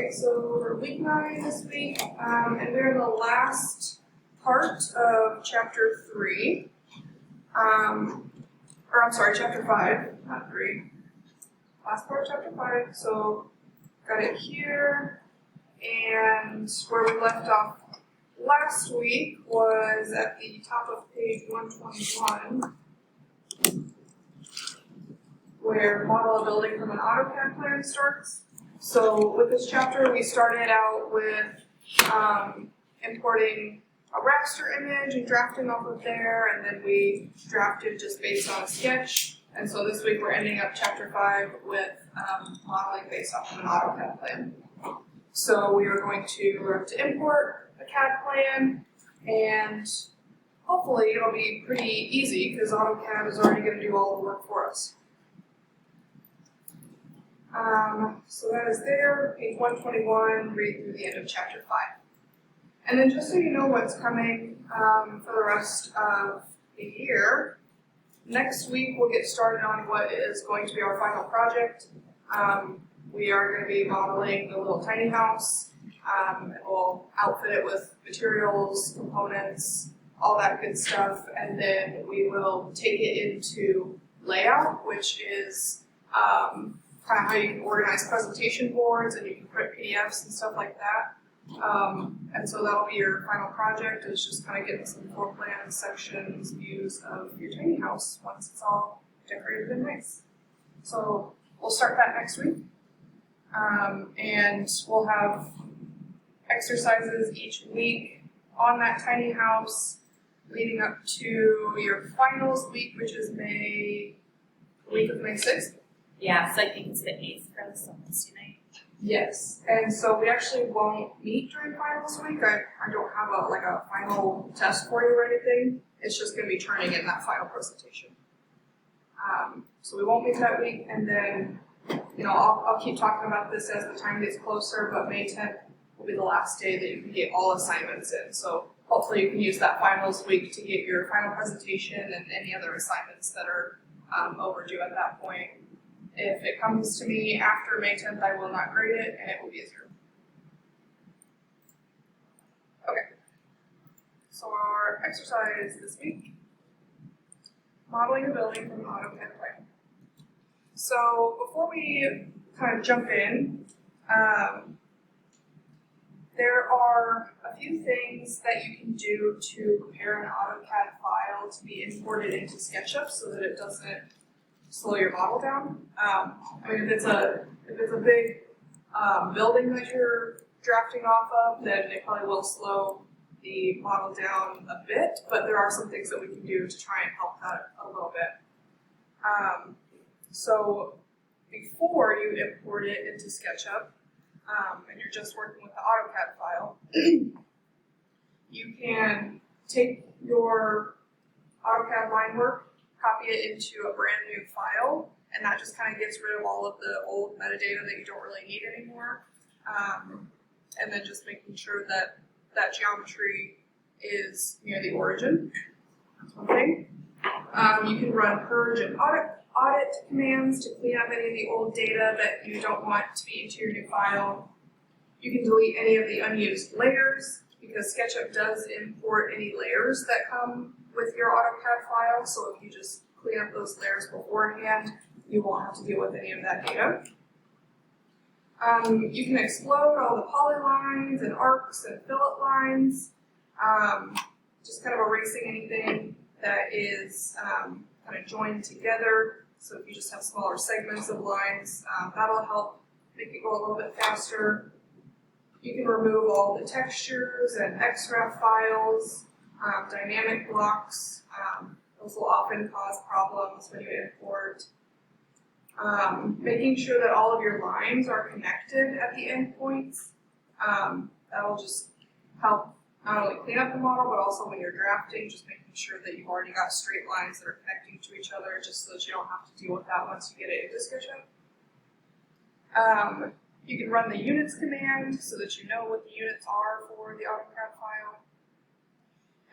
Okay, so we're week 9 this week, and we're in the last part of chapter 3. Chapter 5, not 3. Last part of chapter 5, so got it here, and where we left off last week was at the top of page 121, where model a building from an AutoCAD plan starts. So with this chapter, we started out with importing a raster image and drafting off of there, and then we drafted just based on a sketch. And so this week we're ending up chapter 5 with modeling based off of an AutoCAD plan. So we are going to learn to import a CAD plan, and hopefully it'll be pretty easy because AutoCAD is already going to do all the work for us. So that is there, page 121, read through the end of chapter 5. And then just so you know what's coming for the rest of the year, next week we'll get started on what is going to be our final project. We are going to be modeling the little tiny house. We'll outfit it with materials, components, all that good stuff, and then we will take it into layout, which is kind of how you can organize presentation boards and you can print PDFs and stuff like that. And so that'll be your final project, is just kind of getting some floor plans, sections, views of your tiny house once it's all decorated and nice. So we'll start that next week. And we'll have exercises each week on that tiny house leading up to your finals week, which is the week of May 6th. Yeah, so I think it's the 8th for the Wednesday night. Yes, and so we actually won't meet during finals week. I don't have a final test for you or anything. It's just going to be turning in that final presentation. So we won't meet that week, and then I'll keep talking about this as the time gets closer. But May 10th will be the last day that you can get all assignments in. So hopefully you can use that finals week to get your final presentation and any other assignments that are overdue at that point. If it comes to me after May 10th, I will not grade it, and it will be a 0. Okay, so our exercise this week, modeling a building from an AutoCAD plan. So before we kind of jump in, there are a few things that you can do to prepare an AutoCAD file to be imported into SketchUp so that it doesn't slow your model down. If it's a big building that you're drafting off of, then it probably will slow the model down a bit, but there are some things that we can do to try and help that a little bit. So before you import it into SketchUp, and you're just working with the AutoCAD file, you can take your AutoCAD line work, copy it into a brand new file, and that just kind of gets rid of all of the old metadata that you don't really need anymore. And then just making sure that that geometry is near the origin. That's one thing. You can run purge and audit commands to clean up any of the old data that you don't want to be into your new file. You can delete any of the unused layers, because SketchUp does import any layers that come with your AutoCAD file, so if you just clean up those layers beforehand, you won't have to deal with any of that data. You can explode all the polylines and arcs and fillet lines, just kind of erasing anything that is kind of joined together. So if you just have smaller segments of lines, that'll help make it go a little bit faster. You can remove all the textures and XREF files, dynamic blocks. Those will often cause problems when you import. Making sure that all of your lines are connected at the endpoints. That'll just help not only clean up the model, but also when you're drafting, just making sure that you've already got straight lines that are connecting to each other, just so that you don't have to deal with that once you get it into SketchUp. You can run the units command so that you know what the units are for the AutoCAD file.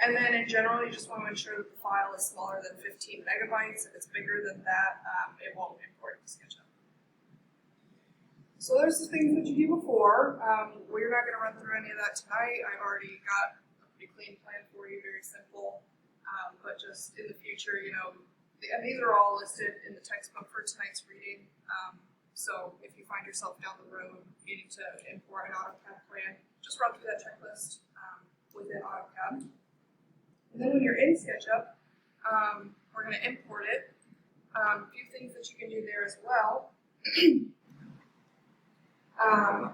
And then in general, you just want to ensure that the file is smaller than 15 megabytes. If it's bigger than that, it won't import into SketchUp. So there's the things that you do before. We're not gonna run through any of that tonight. I've already got a pretty clean plan for you, very simple. But just in the future, and these are all listed in the textbook for tonight's reading. So if you find yourself down the road needing to import an AutoCAD plan, just run through that checklist within AutoCAD. And then when you're in SketchUp, we're going to import it. A few things that you can do there as well.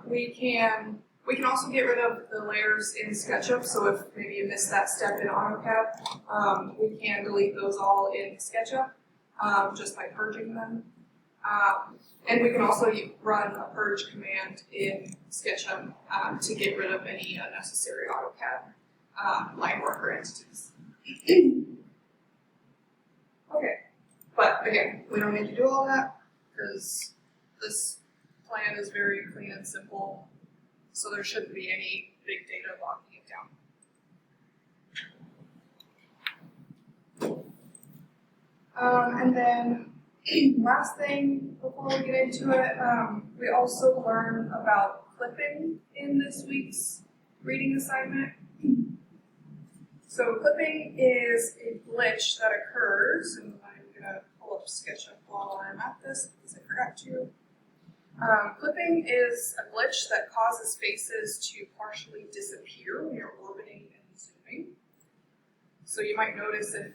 We can also get rid of the layers in SketchUp. So if maybe you missed that step in AutoCAD, we can delete those all in SketchUp just by purging them. And we can also run a purge command in SketchUp to get rid of any unnecessary AutoCAD line worker entities. Okay, but again, we don't need to do all that because this plan is very clean and simple, so there shouldn't be any big data bogging it down. And then last thing before we get into it, we also learn about clipping in this week's reading assignment. So clipping is a glitch that occurs, and I'm gonna pull up SketchUp while I'm at this because I forgot to. Clipping is a glitch that causes faces to partially disappear when you're orbiting and zooming. So you might notice if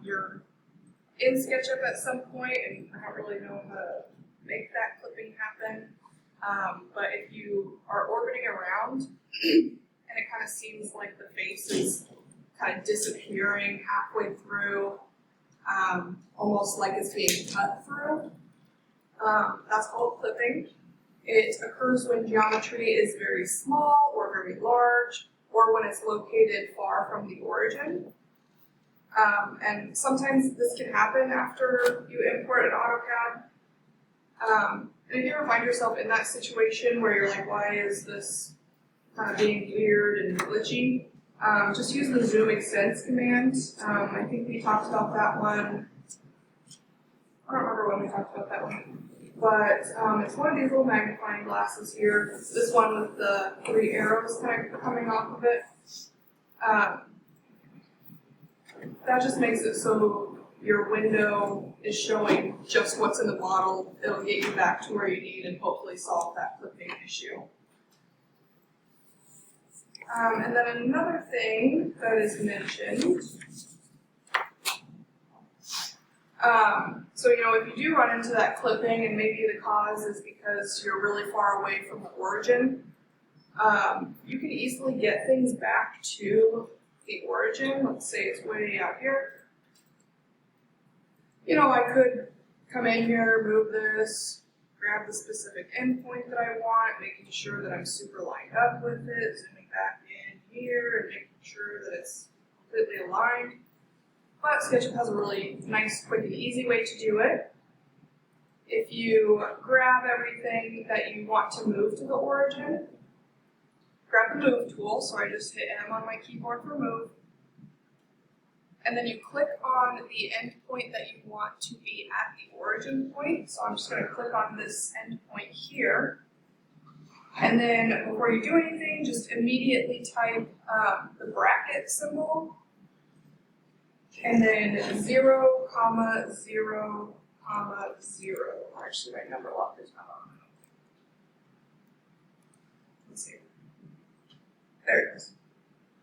you're in SketchUp at some point and I don't really know how to make that clipping happen, but if you are orbiting around and it kind of seems like the face is kind of disappearing halfway through, almost like it's being cut through, that's called clipping. It occurs when geometry is very small or very large, or when it's located far from the origin. And sometimes this can happen after you import an AutoCAD. And if you ever find yourself in that situation where you're like, why is this kind of being weird and glitchy? Just use the zoom extends command. I think we talked about that one. I don't remember when we talked about that one. But it's one of these little magnifying glasses here. This one with the 3 arrows kind of coming off of it. That just makes it so your window is showing just what's in the model. It'll get you back to where you need and hopefully solve that clipping issue. And then another thing that is mentioned, so if you do run into that clipping and maybe the cause is because you're really far away from the origin, you can easily get things back to the origin. Let's say it's way out here. I could come in here, move this, grab the specific endpoint that I want, making sure that I'm super lined up with it, zooming back in here and making sure that it's completely aligned. But SketchUp has a really nice, quick, and easy way to do it. If you grab everything that you want to move to the origin, grab the move tool, so I just hit M on my keyboard for move, and then you click on the endpoint that you want to be at the origin point. So I'm just going to click on this endpoint here, and then before you do anything, just immediately type the bracket symbol, and then 0, 0, 0. Actually, my number lock is not on. Let's see. There it is.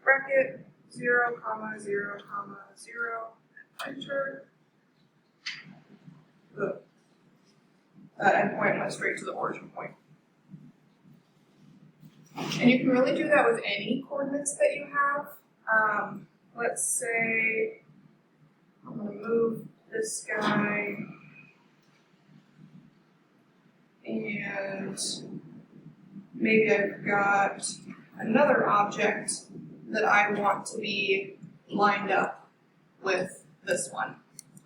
Bracket 0, 0, 0, enter. That endpoint went straight to the origin point. And you can really do that with any coordinates that you have. Let's say I'm going to move this guy, and maybe I've got another object that I want to be lined up with this one.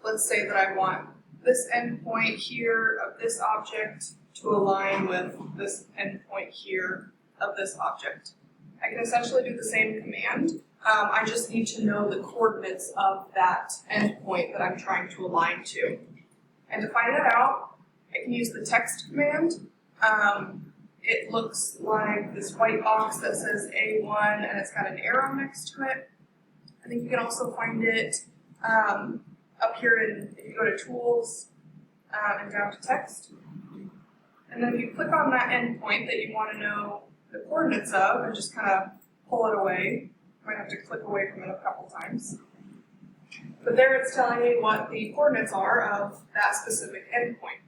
Let's say that I want this endpoint here of this object to align with this endpoint here of this object. I can essentially do the same command. I just need to know the coordinates of that endpoint that I'm trying to align to. And to find that out, I can use the text command. it looks like this white box that says A1 and it's got an arrow next to it. I think you can also find it up here if you go to Tools and down to Text. And then if you click on that endpoint that you want to know the coordinates of and just kind of pull it away, you might have to click away from it a couple times. But there it's telling me what the coordinates are of that specific endpoint.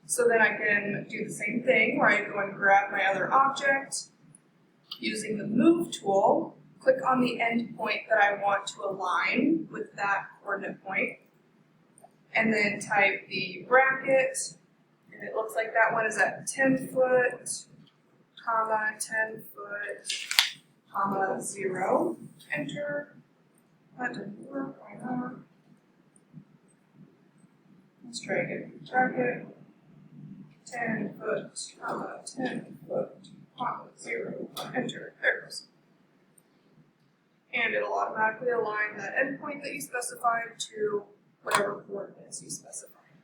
So then I can do the same thing where I go and grab my other object using the Move tool, click on the endpoint that I want to align with that coordinate point, and then type the bracket, and it looks like that one is at 10 foot, comma, 10 foot, comma, 0. Enter. That didn't work. Why not? Let's try again. Bracket. 10 foot, comma, 10 foot, comma, 0, enter, there it goes. And it'll automatically align that endpoint that you specified to whatever coordinates you specified.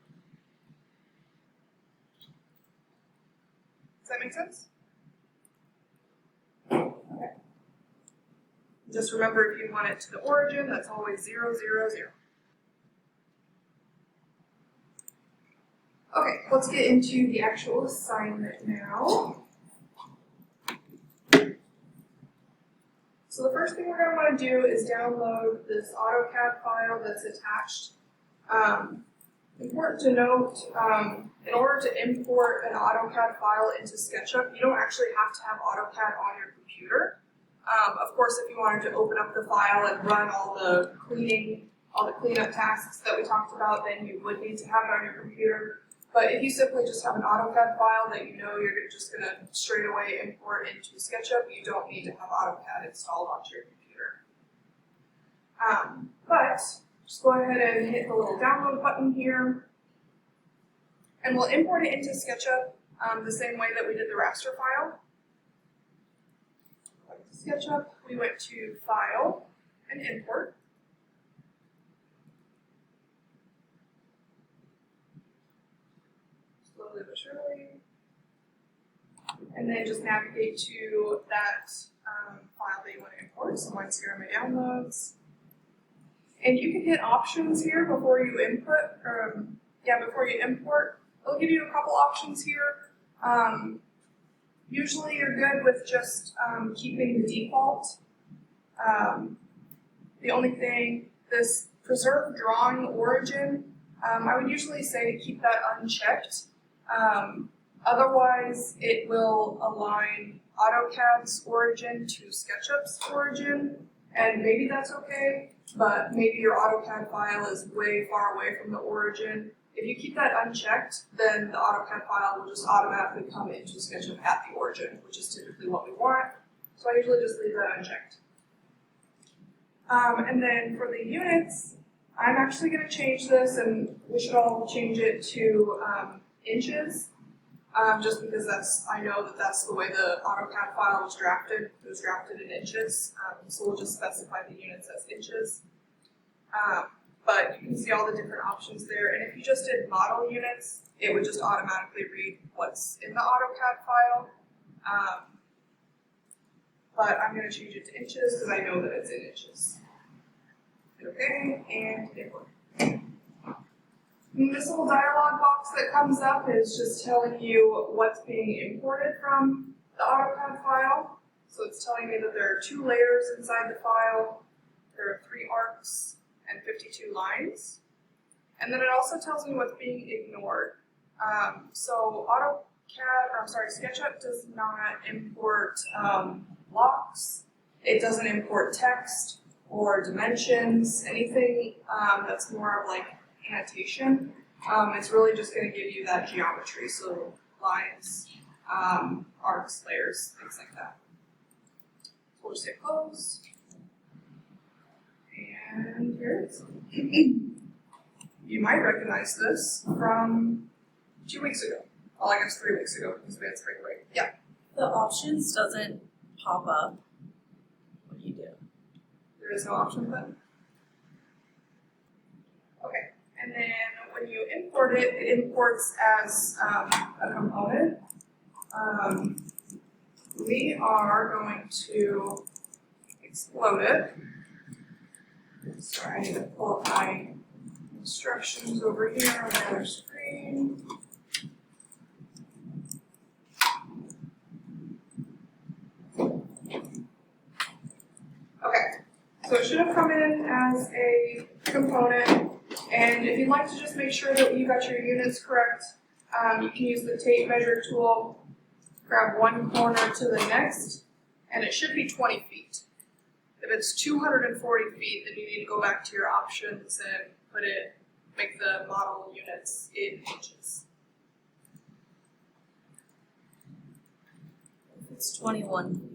Does that make sense? Okay. Just remember, if you want it to the origin, that's always 0, 0, 0. Okay, let's get into the actual assignment now. So the first thing we're going to want to do is download this AutoCAD file that's attached. Important to note, in order to import an AutoCAD file into SketchUp, you don't actually have to have AutoCAD on your computer. Of course, if you wanted to open up the file and run all the cleanup tasks that we talked about, then you would need to have it on your computer. But if you simply just have an AutoCAD file that you know you're just going to straight away import into SketchUp, you don't need to have AutoCAD installed onto your computer. But just go ahead and hit the little download button here, and we'll import it into SketchUp the same way that we did the raster file. SketchUp, we went to File and Import. Slowly but surely. And then just navigate to that file that you want to import. So mine's here in my downloads. And you can hit options here before you before you import. It'll give you a couple options here. Usually you're good with just keeping the default. The only thing, this preserve drawing origin, I would usually say to keep that unchecked. Otherwise, it will align AutoCAD's origin to SketchUp's origin, and maybe that's okay, but maybe your AutoCAD file is way far away from the origin. If you keep that unchecked, then the AutoCAD file will just automatically come into SketchUp at the origin, which is typically what we want. So I usually just leave that unchecked. And then for the units, I'm actually going to change this, and we should all change it to inches, just because I know that that's the way the AutoCAD file was drafted. It was drafted in inches, so we'll just specify the units as inches. But you can see all the different options there, and if you just did model units, it would just automatically read what's in the AutoCAD file. But I'm going to change it to inches because I know that it's in inches. Okay, and import. And this little dialog box that comes up is just telling you what's being imported from the AutoCAD file. So it's telling me that there are 2 layers inside the file, there are 3 arcs, and 52 lines. And then it also tells me what's being ignored. So SketchUp does not import blocks. It doesn't import text or dimensions, anything that's more of like annotation. It's really just going to give you that geometry, so lines, arcs, layers, things like that. So we'll just hit close. And here it is. You might recognize this from 2 weeks ago. Well, I guess 3 weeks ago because we had spring break. Yeah. The options doesn't pop up. What do you do? There is no option button. Okay. And then when you import it, it imports as a component. We are going to explode it. Sorry, I need to pull up my instructions over here on the other screen. Okay, so it should have come in as a component, and if you'd like to just make sure that you got your units correct, you can use the tape measure tool, grab one corner to the next, and it should be 20 feet. If it's 240 feet, then you need to go back to your options and make the model units in inches. It's 21.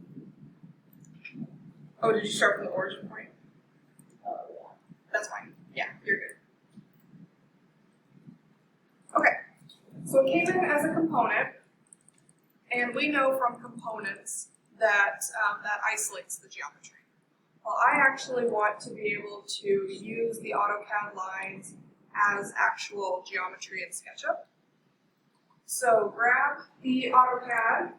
Oh, did you start from the origin point? Oh, yeah. That's fine. Yeah, you're good. Okay, so it came in as a component, and we know from components that that isolates the geometry. Well, I actually want to be able to use the AutoCAD lines as actual geometry in SketchUp. So grab the AutoCAD,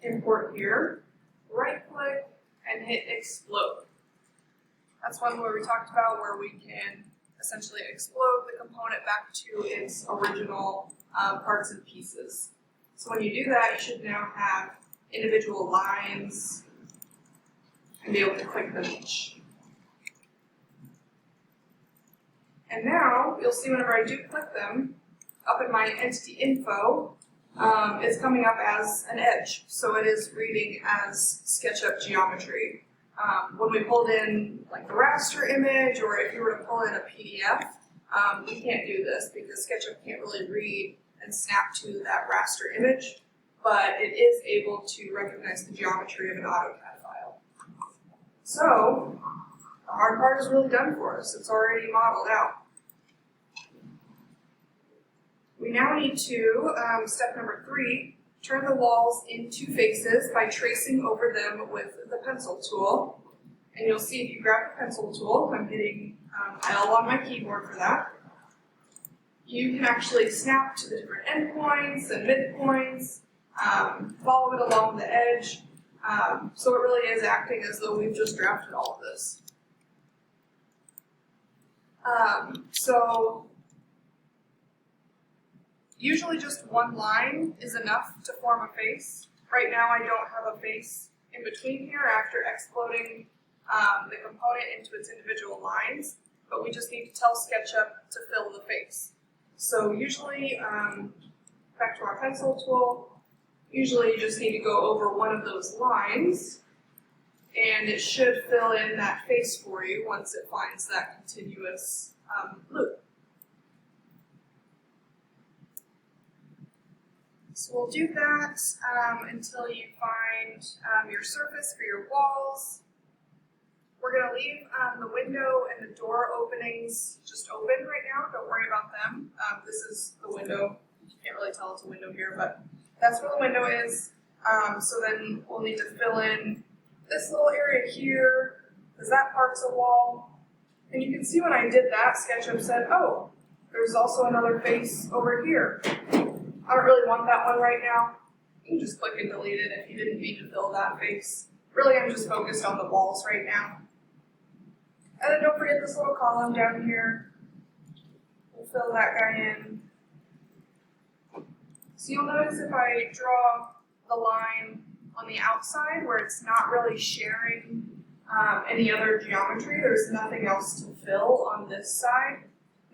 import here, right click, and hit explode. That's one where we talked about where we can essentially explode the component back to its original parts and pieces. So when you do that, you should now have individual lines and be able to click them each. And now, you'll see whenever I do click them, up in my entity info, it's coming up as an edge. So it is reading as SketchUp geometry. When we pulled in like the raster image, or if you were to pull in a PDF, we can't do this because SketchUp can't really read and snap to that raster image, but it is able to recognize the geometry of an AutoCAD file. So, the hard part is really done for us. It's already modeled out. We now need to, step number 3, turn the walls into faces by tracing over them with the pencil tool. And you'll see if you grab the pencil tool, I'm hitting L on my keyboard for that, you can actually snap to the different endpoints and midpoints, follow it along the edge. So it really is acting as though we've just drafted all of this. So usually just one line is enough to form a face. Right now I don't have a face in between here after exploding the component into its individual lines, but we just need to tell SketchUp to fill the face. So usually, back to our pencil tool, usually you just need to go over one of those lines, and it should fill in that face for you once it finds that continuous loop. So we'll do that until you find your surface for your walls. We're going to leave the window and the door openings just open right now. Don't worry about them. This is the window. You can't really tell it's a window here, but that's where the window is. So then we'll need to fill in this little area here, because that part's a wall. And you can see when I did that, SketchUp said, oh, there's also another face over here. I don't really want that one right now. You can just click and delete it if you didn't need to fill that face. Really, I'm just focused on the walls right now. And then don't forget this little column down here. We'll fill that guy in. So you'll notice if I draw the line on the outside where it's not really sharing any other geometry, there's nothing else to fill on this side,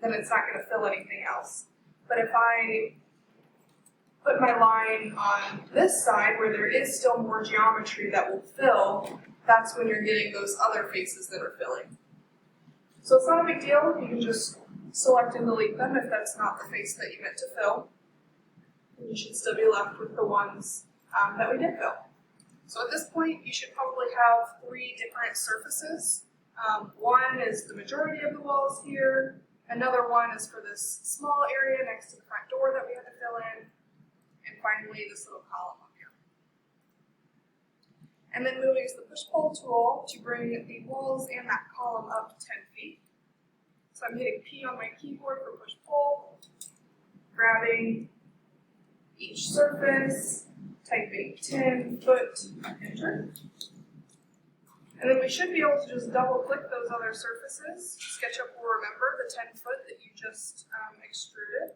then it's not going to fill anything else. But if I put my line on this side where there is still more geometry that will fill, that's when you're getting those other faces that are filling. So it's not a big deal. You can just select and delete them if that's not the face that you meant to fill. And you should still be left with the ones that we did fill. So at this point, you should probably have 3 different surfaces. One is the majority of the walls here. Another one is for this small area next to the front door that we had to fill in. And finally, this little column up here. And then we'll use the push-pull tool to bring the walls and that column up 10 feet. So I'm hitting P on my keyboard for push-pull, grabbing each surface, typing 10-foot, enter. And then we should be able to just double click those other surfaces. SketchUp will remember the 10-foot that you just extruded.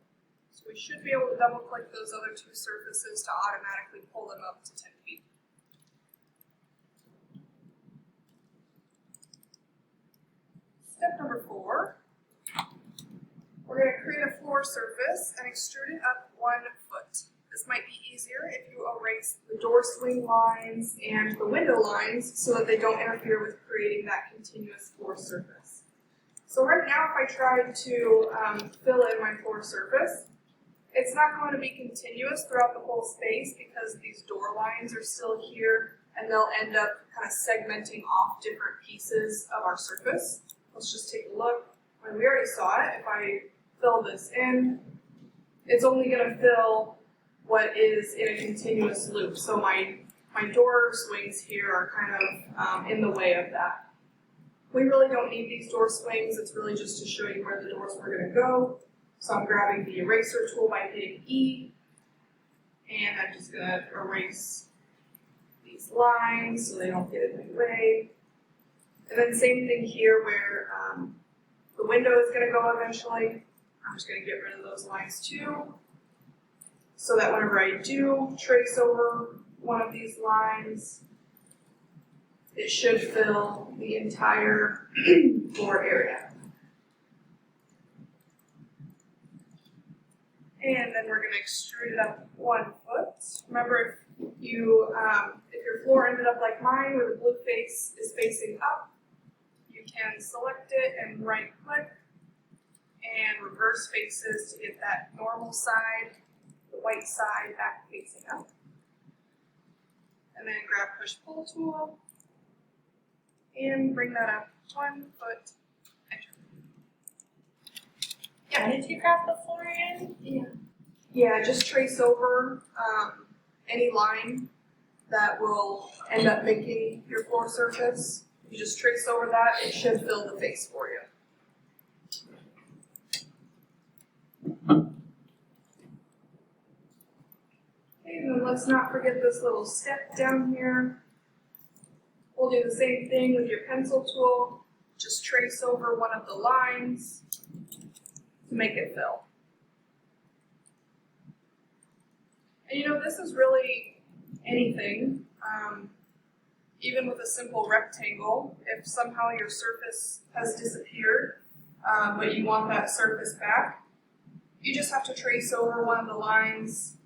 So we should be able to double click those other two surfaces to automatically pull them up to 10 feet. Step number 4, we're going to create a floor surface and extrude it up 1 foot. This might be easier if you erase the door swing lines and the window lines so that they don't interfere with creating that continuous floor surface. So right now, if I tried to fill in my floor surface, it's not going to be continuous throughout the whole space because these door lines are still here and they'll end up kind of segmenting off different pieces of our surface. Let's just take a look. When we already saw it, if I fill this in, it's only going to fill what is in a continuous loop. So my door swings here are kind of in the way of that. We really don't need these door swings. It's really just to show you where the doors were going to go. So I'm grabbing the eraser tool by hitting E, and I'm just going to erase these lines so they don't get in my way. And then same thing here where the window is going to go eventually. I'm just going to get rid of those lines too, so that whenever I do trace over one of these lines, it should fill the entire floor area. And then we're going to extrude it up 1 foot. Remember, if your floor ended up like mine, where the blue face is facing up, you can select it and right click and reverse faces to get that normal side, the white side back facing up. And then grab push pull tool and bring that up 1 foot, enter. Yeah, did you grab the floor in? Yeah, just trace over any line that will end up making your floor surface. You just trace over that, it should fill the face for you. Okay, and then let's not forget this little step down here. We'll do the same thing with your pencil tool. Just trace over one of the lines to make it fill. And you know, this is really anything. Even with a simple rectangle, if somehow your surface has disappeared, but you want that surface back, you just have to trace over one of the lines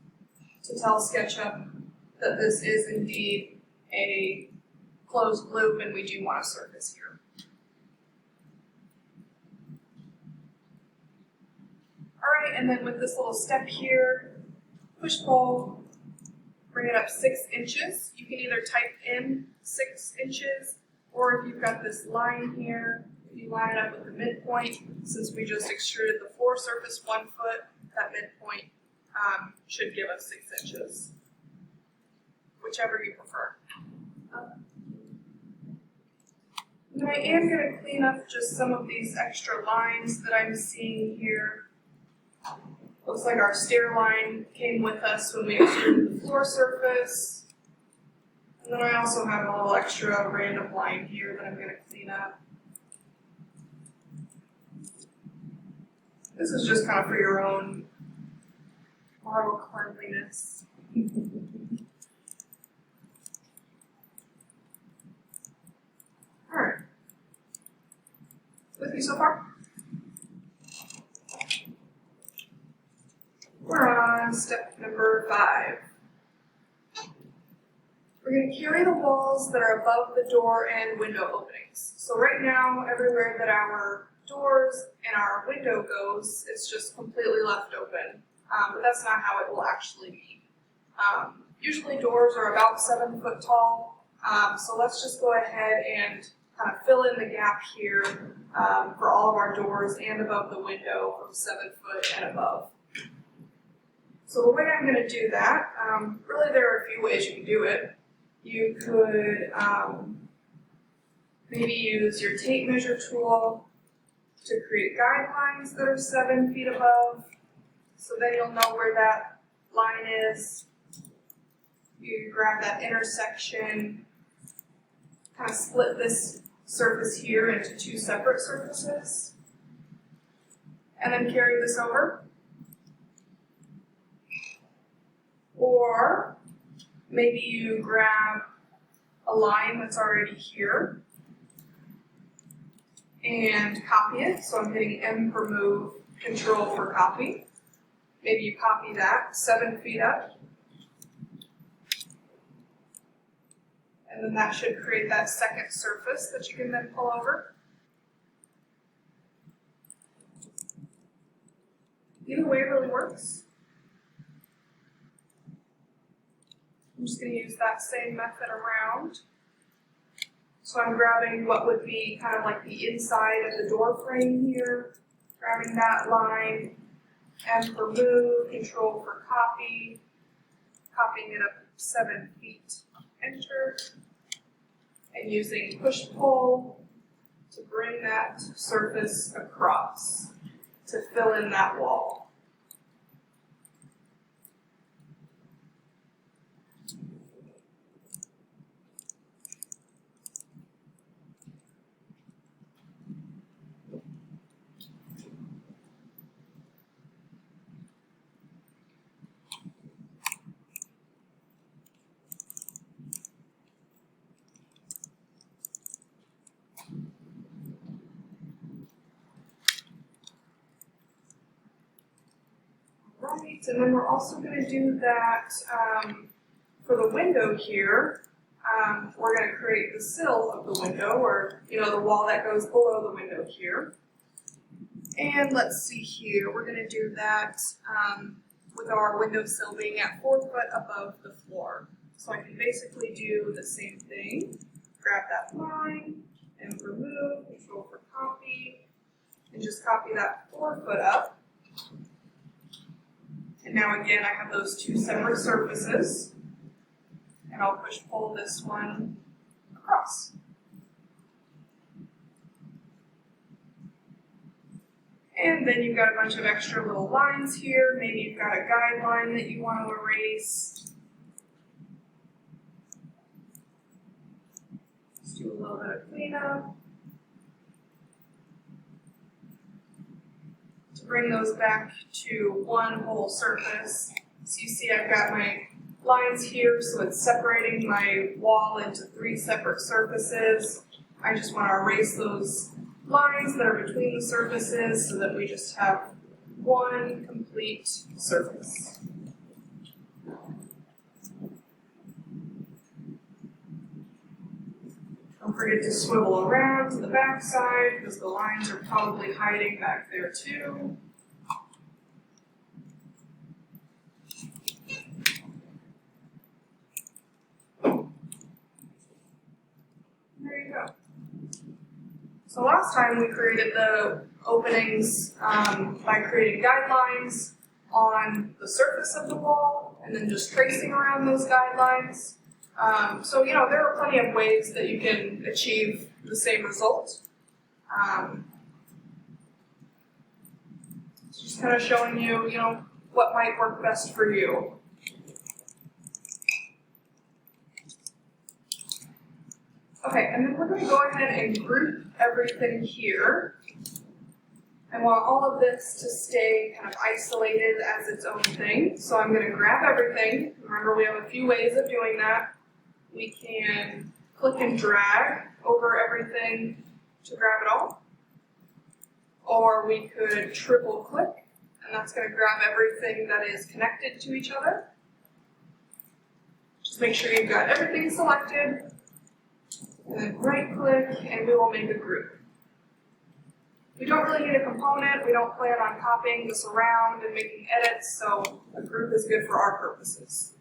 to tell SketchUp that this is indeed a closed loop and we do want a surface here. Alright, and then with this little step here, push pull, bring it up 6 inches. You can either type in 6 inches, or if you've got this line here, if you line it up with the midpoint, since we just extruded the floor surface 1 foot, that midpoint should give us 6 inches. Whichever you prefer. And I am going to clean up just some of these extra lines that I'm seeing here. Looks like our stair line came with us when we extruded the floor surface. And then I also have a little extra random line here that I'm going to clean up. This is just kind of for your own moral cleanliness. Alright. With me so far? We're on step number 5. We're going to carry the walls that are above the door and window openings. So right now, everywhere that our doors and our window goes, it's just completely left open. But that's not how it will actually be. Usually doors are about 7 foot tall. So let's just go ahead and kind of fill in the gap here for all of our doors and above the window from 7 foot and above. So the way I'm going to do that, really there are a few ways you can do it. You could maybe use your tape measure tool to create guidelines that are 7 feet above. So then you'll know where that line is. You grab that intersection, kind of split this surface here into two separate surfaces, and then carry this over. Or maybe you grab a line that's already here and copy it. So I'm hitting M for move, Control for copy. Maybe you copy that 7 feet up. And then that should create that second surface that you can then pull over. Either way really works. I'm just going to use that same method around. So I'm grabbing what would be kind of like the inside of the door frame here, grabbing that line, M for move, Control for copy, copying it up 7 feet, enter, and using push-pull to bring that surface across to fill in that wall. Right, and then we're also going to do that for the window here. We're going to create the sill of the window, or the wall that goes below the window here. And let's see here, we're going to do that with our windowsill being at 4 foot above the floor. So I can basically do the same thing. Grab that line and remove, Control for copy, and just copy that 4 foot up. And now again, I have those two separate surfaces, and I'll push-pull this one across. And then you've got a bunch of extra little lines here. Maybe you've got a guideline that you want to erase. Just do a little bit of cleanup. Bring those back to one whole surface. So you see I've got my lines here, so it's separating my wall into 3 separate surfaces. I just want to erase those lines that are between the surfaces so that we just have one complete surface. Don't forget to swivel around to the back side because the lines are probably hiding back there too. There you go. So last time we created the openings by creating guidelines on the surface of the wall and then just tracing around those guidelines. So there are plenty of ways that you can achieve the same result. Just kind of showing you, what might work best for you. Okay, and then we're going to go ahead and group everything here. I want all of this to stay kind of isolated as its own thing. So I'm going to grab everything. Remember, we have a few ways of doing that. We can click and drag over everything to grab it all. Or we could triple click, and that's going to grab everything that is connected to each other. Just make sure you've got everything selected. And then right click, and we will make a group. We don't really need a component. We don't plan on copying this around and making edits, so a group is good for our purposes.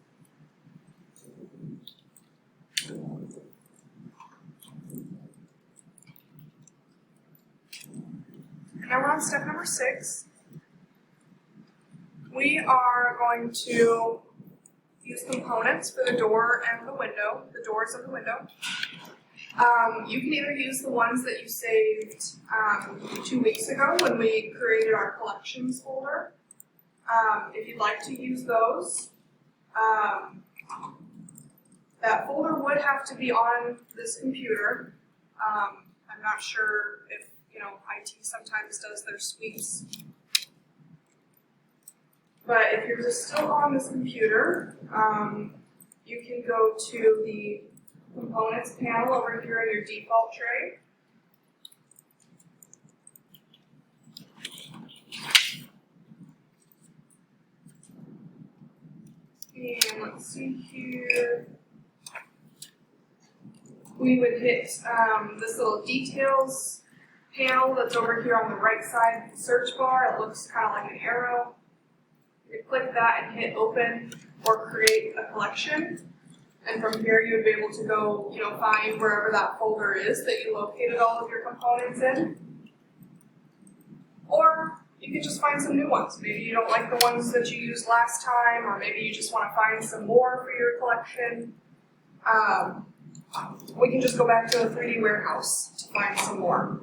Now we're on step number 6. We are going to use components for the door and the window, the doors and the window. You can either use the ones that you saved 2 weeks ago when we created our collections folder. If you'd like to use those, That folder would have to be on this computer. I'm not sure if, IT sometimes does their sweeps. But if you're just still on this computer, you can go to the components panel over here in your default tray. And let's see here. We would hit this little details panel that's over here on the right side of the search bar. It looks kind of like an arrow. You click that and hit open or create a collection. And from here you would be able to go, find wherever that folder is that you located all of your components in. Or you could just find some new ones. Maybe you don't like the ones that you used last time, or maybe you just want to find some more for your collection. We can just go back to the 3D warehouse to find some more.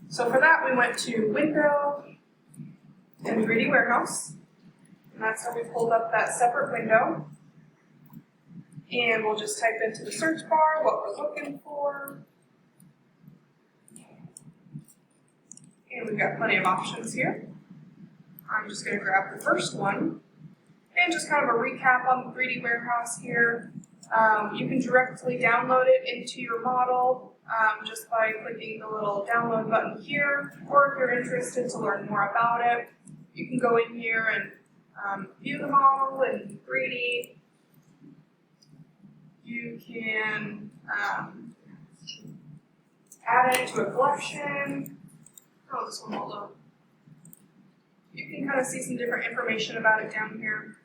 So for that, we went to Window and 3D warehouse. And that's how we pulled up that separate window. And we'll just type into the search bar what we're looking for. And we've got plenty of options here. I'm just going to grab the first one. And just kind of a recap on the 3D warehouse here. You can directly download it into your model just by clicking the little download button here. Or if you're interested to learn more about it, you can go in here and view the model in 3D. You can add it to a collection. Oh, this one won't load. You can kind of see some different information about it down here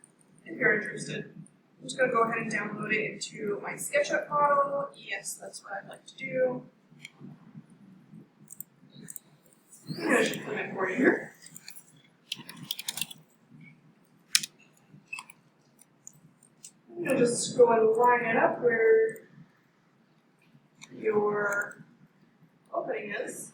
if you're interested. I'm just going to go ahead and download it into my SketchUp model. Yes, that's what I'd like to do. I'm going to just put it for you here. I'm going to just go and line it up where your opening is.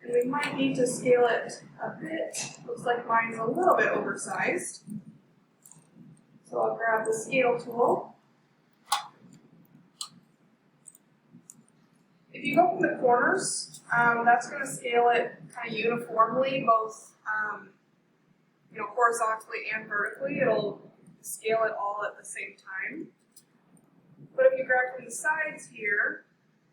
And we might need to scale it a bit. Looks like mine's a little bit oversized. So I'll grab the scale tool. If you go from the corners, that's going to scale it kind of uniformly, both horizontally and vertically. It'll scale it all at the same time. But if you grab from the sides here,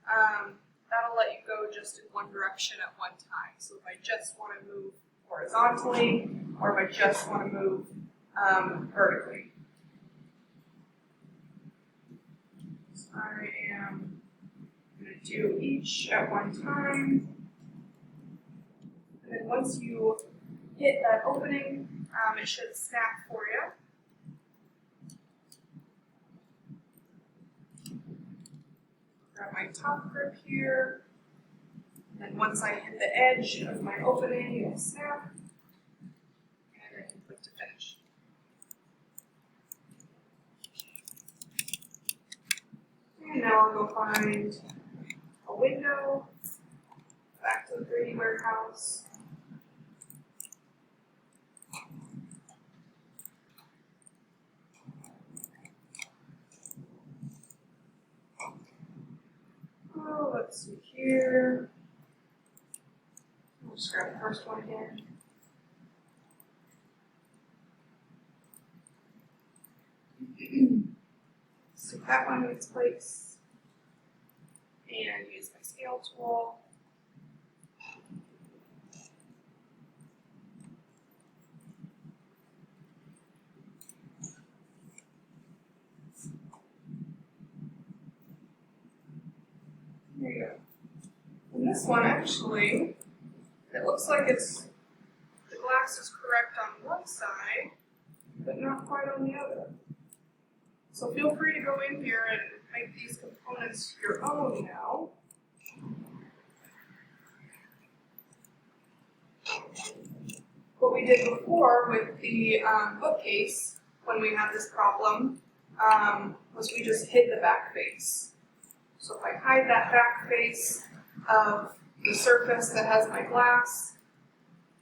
that'll let you go just in one direction at one time. So if I just want to move horizontally, or if I just want to move vertically. So I am going to do each at one time. And then once you hit that opening, it should snap for you. Grab my top grip here, and then once I hit the edge of my opening, it will snap, and I can click to finish. And now I'll go find a window, back to the 3D warehouse. Let's see here. I'll just grab the first one again. Stick that one in its place. And use my scale tool. There you go. And this one actually, it looks like the glass is correct on one side, but not quite on the other. So feel free to go in here and make these components your own now. What we did before with the bookcase, when we had this problem, was we just hid the back face. So if I hide that back face of the surface that has my glass,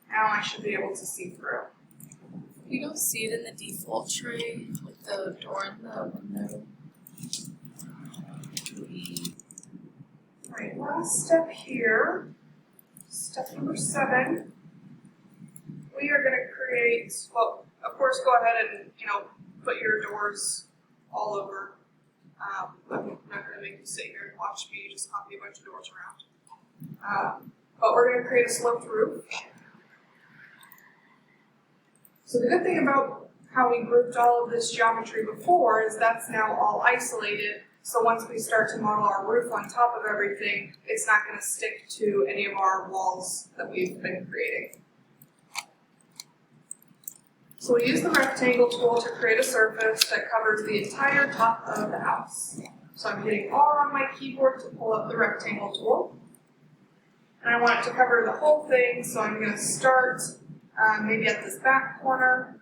now I should be able to see through. We don't see it in the default tray with the door and the window. Do we? Alright, last step here, step number 7. We are gonna create, well, of course, go ahead and, put your doors all over. I'm not gonna make you sit here and watch me just copy a bunch of doors around. But we're gonna create a sloped roof. So the good thing about how we grouped all of this geometry before is that's now all isolated. So once we start to model our roof on top of everything, it's not gonna stick to any of our walls that we've been creating. So we use the rectangle tool to create a surface that covers the entire top of the house. So I'm hitting R on my keyboard to pull up the rectangle tool. And I want it to cover the whole thing, so I'm going to start maybe at this back corner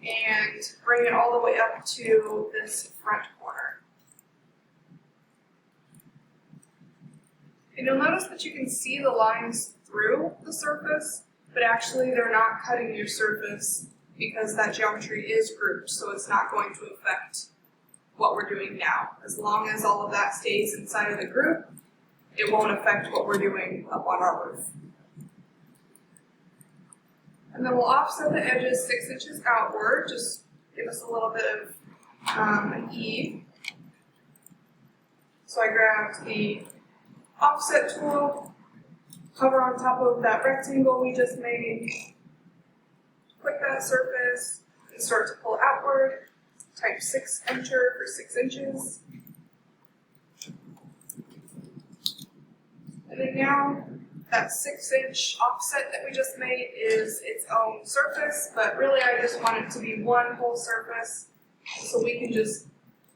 and bring it all the way up to this front corner. And you'll notice that you can see the lines through the surface, but actually they're not cutting your surface because that geometry is grouped, so it's not going to affect what we're doing now. As long as all of that stays inside of the group, it won't affect what we're doing up on our roof. And then we'll offset the edges 6 inches outward, just give us a little bit of an E. So I grabbed the offset tool, hover on top of that rectangle we just made, click that surface, and start to pull outward. Type enter for 6 inches. And then now, that 6-inch offset that we just made is its own surface, but really I just want it to be one whole surface, so we can just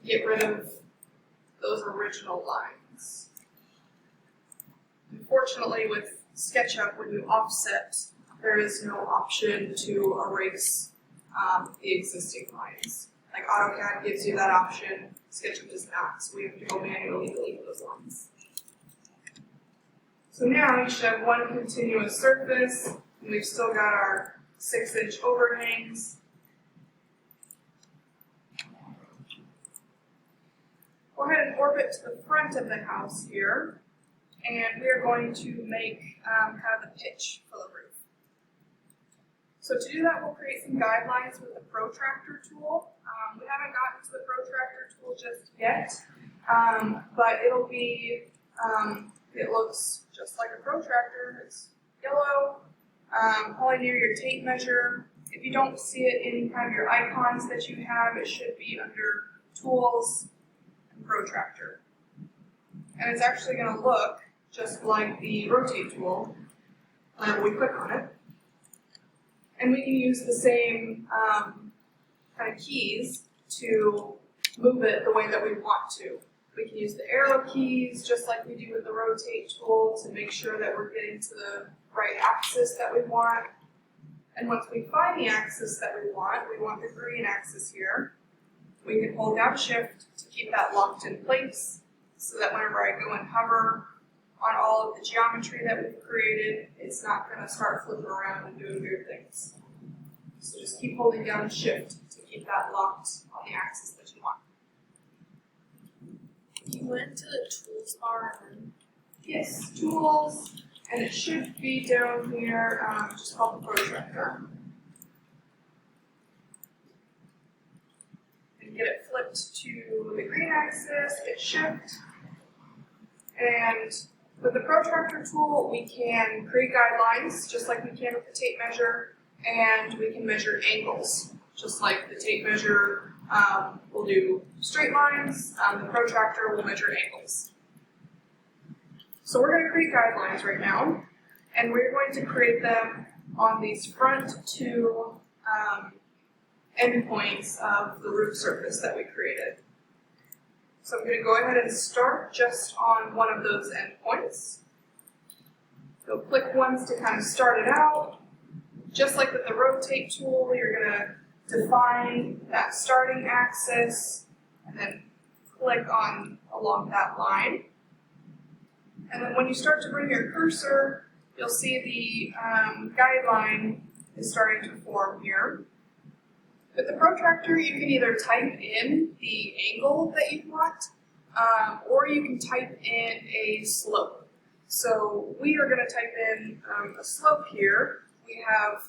get rid of those original lines. Unfortunately, with SketchUp, when you offset, there is no option to erase the existing lines. Like AutoCAD gives you that option, SketchUp does not, so we have to go manually delete those lines. So now you should have one continuous surface, and we've still got our 6-inch overhangs. Go ahead and orbit to the front of the house here, and we are going to make kind of the pitch for the roof. So to do that, we'll create some guidelines with the protractor tool. We haven't gotten to the protractor tool just yet, but it'll be, it looks just like a protractor. It's yellow, probably near your tape measure. If you don't see it in kind of your icons that you have, it should be under Tools and Protractor. And it's actually going to look just like the Rotate tool when we click on it. And we can use the same kind of keys to move it the way that we want to. We can use the arrow keys just like we do with the Rotate tool to make sure that we're getting to the right axis that we want. And once we find the axis that we want the green axis here, we can hold down Shift to keep that locked in place so that whenever I go and hover on all of the geometry that we've created, it's not going to start flipping around and doing weird things. So just keep holding down Shift to keep that locked on the axis that you want. You went to the tools bar and Yes, Tools, and it should be down here, just called the Protractor. And get it flipped to the green axis, hit Shift. And with the Protractor tool, we can create guidelines, just like we can with the tape measure, and we can measure angles, just like the tape measure will do straight lines, the protractor will measure angles. So we're going to create guidelines right now, and we're going to create them on these front two endpoints of the roof surface that we created. So I'm going to go ahead and start just on one of those endpoints. So click once to kind of start it out. Just like with the Rotate tool, you're going to define that starting axis and then click on along that line. And then when you start to bring your cursor, you'll see the guideline is starting to form here. With the protractor, you can either type in the angle that you want, or you can type in a slope. So we are going to type in a slope here. We have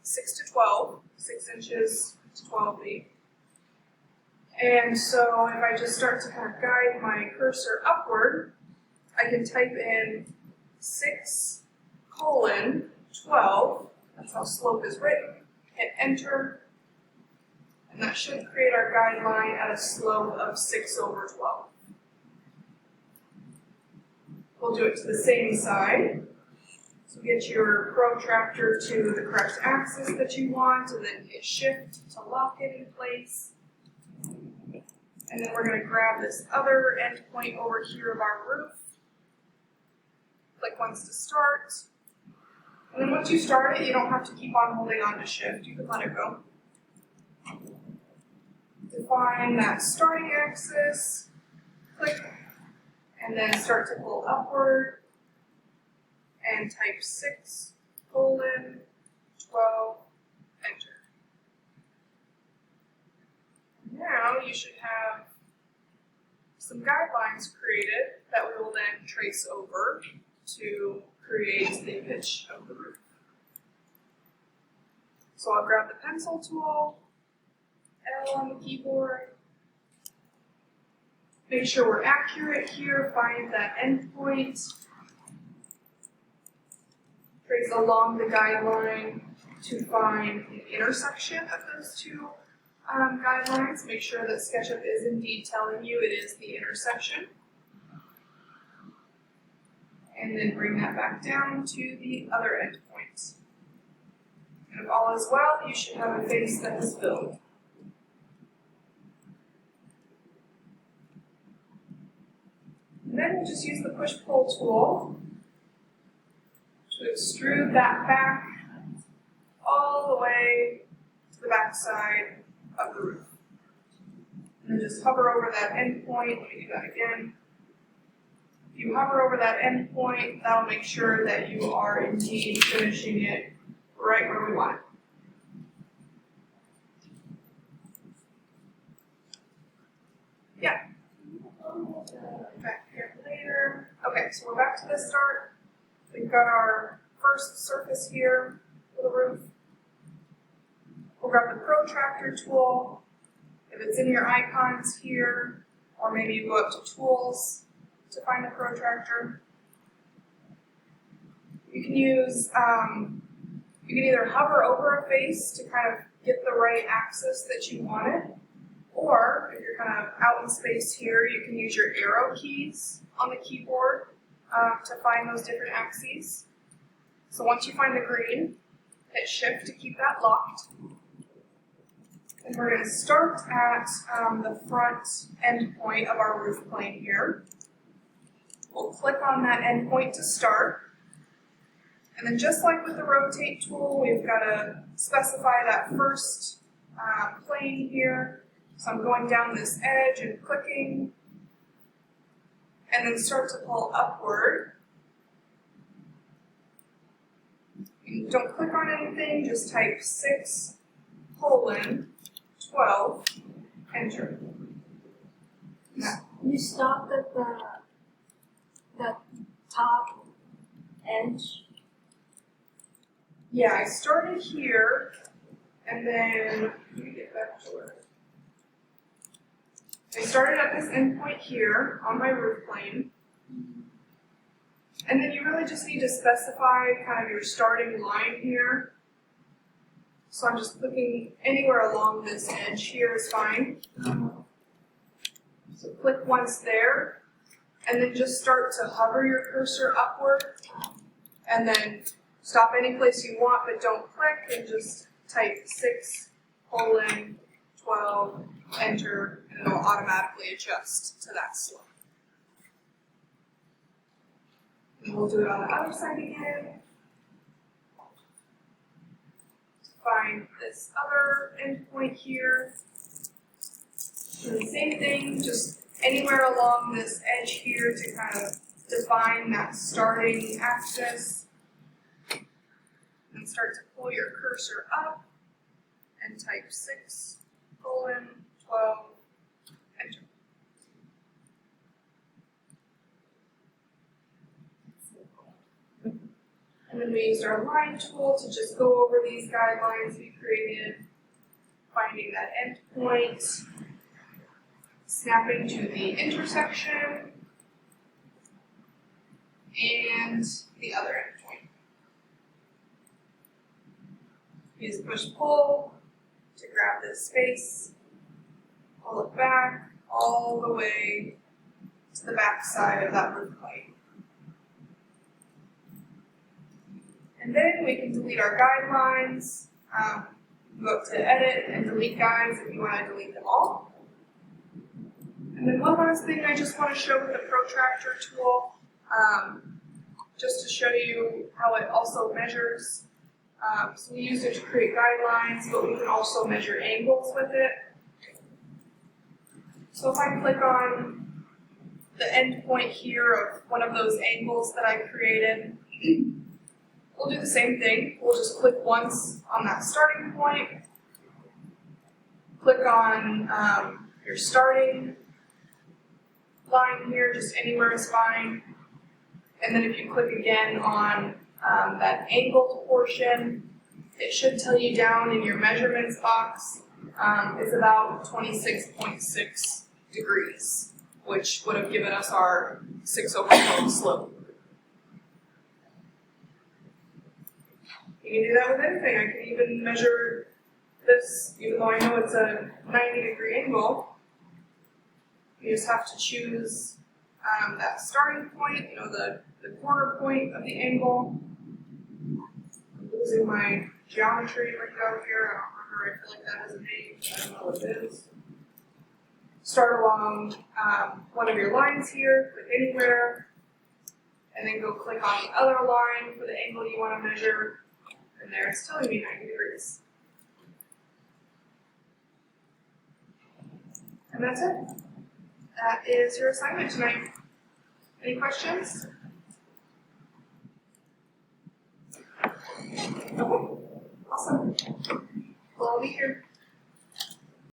6 to 12, 6 inches to 12 feet. And so if I just start to kind of guide my cursor upward, I can type in 6:12, that's how slope is written, hit enter, and that should create our guideline at a slope of 6/12. We'll do it to the same side. So get your protractor to the correct axis that you want, and then hit shift to lock it in place. And then we're going to grab this other end point over here of our roof. Click once to start. And then once you start it, you don't have to keep on holding on to shift. You can let it go. Define that starting axis. Click. And then start to pull upward. And type 6:12, enter. Now you should have some guidelines created that we will then trace over to create the pitch of the roof. So I'll grab the pencil tool, L on the keyboard. Make sure we're accurate here, find that endpoint. Trace along the guideline to find the intersection of those two guidelines. Make sure that SketchUp is indeed telling you it is the intersection. And then bring that back down to the other endpoint. And if all is well, you should have a face that is filled. And then we'll just use the push-pull tool to extrude that back all the way to the back side of the roof. And then just hover over that endpoint. Let me do that again. If you hover over that endpoint, that'll make sure that you are indeed finishing it right where we want it. Yeah. Back here later. Okay, so we're back to the start. We've got our first surface here for the roof. We'll grab the protractor tool. If it's in your icons here, or maybe you go up to tools to find the protractor. You can use, you can either hover over a face to kind of get the right axis that you want it, or if you're kind of out in space here, you can use your arrow keys on the keyboard to find those different axes. So once you find the green, hit shift to keep that locked. And we're going to start at the front end point of our roof plane here. We'll click on that end point to start. And then just like with the rotate tool, we've got to specify that first plane here. So I'm going down this edge and clicking. And then start to pull upward. You don't click on anything, just type 6:12, enter. Now, You stopped at the top edge. yeah, I started here, and then, let me get back to where. I started at this endpoint here on my roof plane. And then you really just need to specify kind of your starting line here. So I'm just clicking anywhere along this edge here is fine. So click once there, and then just start to hover your cursor upward, and then stop any place you want, but don't click, and just type 6:12, enter, and it'll automatically adjust to that slope. And we'll do it on the other side again. Find this other endpoint here. Do the same thing, just anywhere along this edge here to kind of define that starting axis. And can start to pull your cursor up and type 6:12, enter. And then we used our line tool to just go over these guidelines we created, finding that endpoint, snapping to the intersection, and the other endpoint. Use push-pull to grab this space, pull it back all the way to the back side of that roof plate. And then we can delete our guidelines. Go up to edit and delete guides if you want to delete them all. And then one last thing I just want to show with the protractor tool, just to show you how it also measures. So we use it to create guidelines, but we can also measure angles with it. So if I click on the end point here of one of those angles that I created, we'll do the same thing. We'll just click once on that starting point. Click on your starting line here, just anywhere is fine. And then if you click again on that angled portion, it should tell you down in your measurements box is about 26.6 degrees, which would have given us our 6/12 slope. You can do that with anything. I can even measure this, even though I know it's a 90-degree angle. You just have to choose that starting point, the corner point of the angle. I'm losing my geometry lingo here. I don't remember. I feel like that has a name. I don't know what it is. Start along one of your lines here, click anywhere, and then go click on the other line for the angle you want to measure. And there it's telling me 90 degrees. And that's it. That is your assignment tonight. Any questions? Okay, awesome. Well, I'll be here.